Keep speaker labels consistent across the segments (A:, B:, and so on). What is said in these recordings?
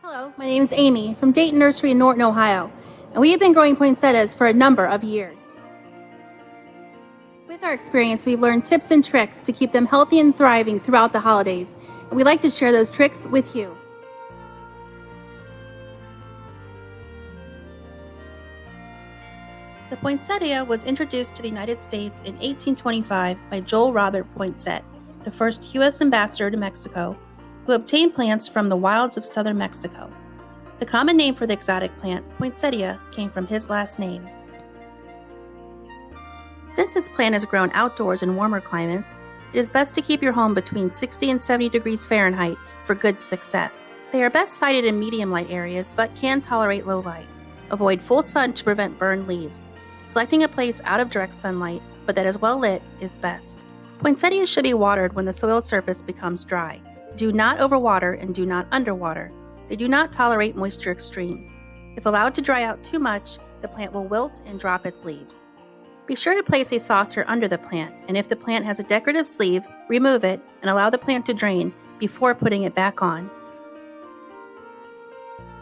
A: Hello, my name is Amy from Dayton Nursery in Norton, Ohio, and we have been growing poinsettias for a number of years. With our experience, we've learned tips and tricks to keep them healthy and thriving throughout the holidays, and we'd like to share those tricks with you. The poinsettia was introduced to the United States in 1825 by Joel Robert Poinsett, the first U.S. ambassador to Mexico, who obtained plants from the wilds of southern Mexico. The common name for the exotic plant, poinsettia, came from his last name. Since this plant is grown outdoors in warmer climates, it is best to keep your home between 60 and 70 degrees Fahrenheit for good success. They are best sited in medium light areas but can tolerate low light. Avoid full sun to prevent burned leaves. Selecting a place out of direct sunlight, but that is well lit, is best. Poinsettias should be watered when the soil surface becomes dry. Do not overwater and do not underwater. They do not tolerate moisture extremes. If allowed to dry out too much, the plant will wilt and drop its leaves. Be sure to place a saucer under the plant, and if the plant has a decorative sleeve, remove it and allow the plant to drain before putting it back on.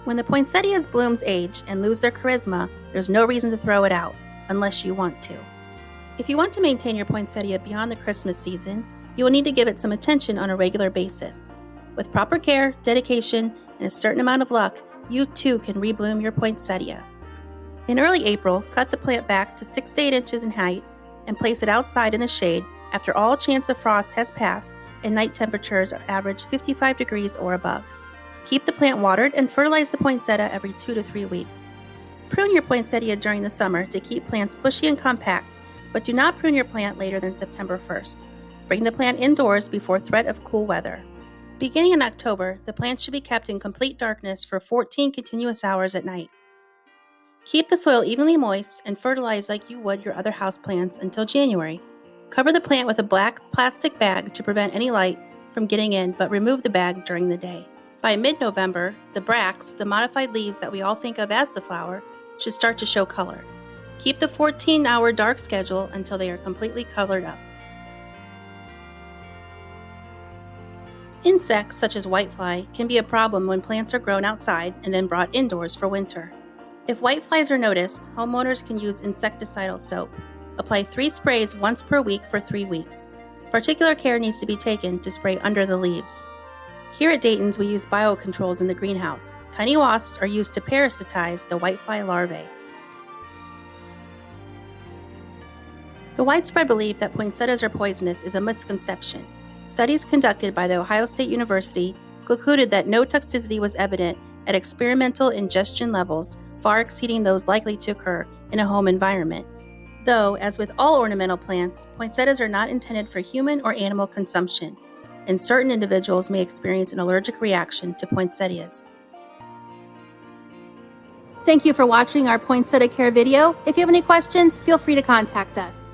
A: When the poinsettia's blooms age and lose their charisma, there's no reason to throw it out, unless you want to. If you want to maintain your poinsettia beyond the Christmas season, you will need to give it some attention on a regular basis. With proper care, dedication, and a certain amount of luck, you too can rebloom your poinsettia. In early April, cut the plant back to 6 to 8 inches in height and place it outside in the shade after all chance of frost has passed and night temperatures average 55 degrees or above. Keep the plant watered and fertilize the poinsettia every 2 to 3 weeks. Prune your poinsettia during the summer to keep plants bushy and compact, but do not prune your plant later than September 1st. Bring the plant indoors before threat of cool weather. Beginning in October, the plant should be kept in complete darkness for 14 continuous hours at night. Keep the soil evenly moist and fertilize like you would your other houseplants until January. Cover the plant with a black plastic bag to prevent any light from getting in, but remove the bag during the day. By mid-November, the bracts, the modified leaves that we all think of as the flower, should start to show color. Keep the 14-hour dark schedule until they are completely colored up. Insects such as whitefly can be a problem when plants are grown outside and then brought indoors for winter. If whiteflies are noticed, homeowners can use insecticidal soap. Apply 3 sprays once per week for 3 weeks. Particular care needs to be taken to spray under the leaves. Here at Dayton's, we use biocontrols in the greenhouse. Tiny wasps are used to parasitize the whitefly larvae. The widespread belief that poinsettias are poisonous is a misconception. Studies conducted by The Ohio State University concluded that no toxicity was evident at experimental ingestion levels far exceeding those likely to occur in a home environment. Though, as with all ornamental plants, poinsettias are not intended for human or animal consumption, and certain individuals may experience an allergic reaction to poinsettias. Thank you for watching our poinsettia care video. If you have any questions, feel free to contact us.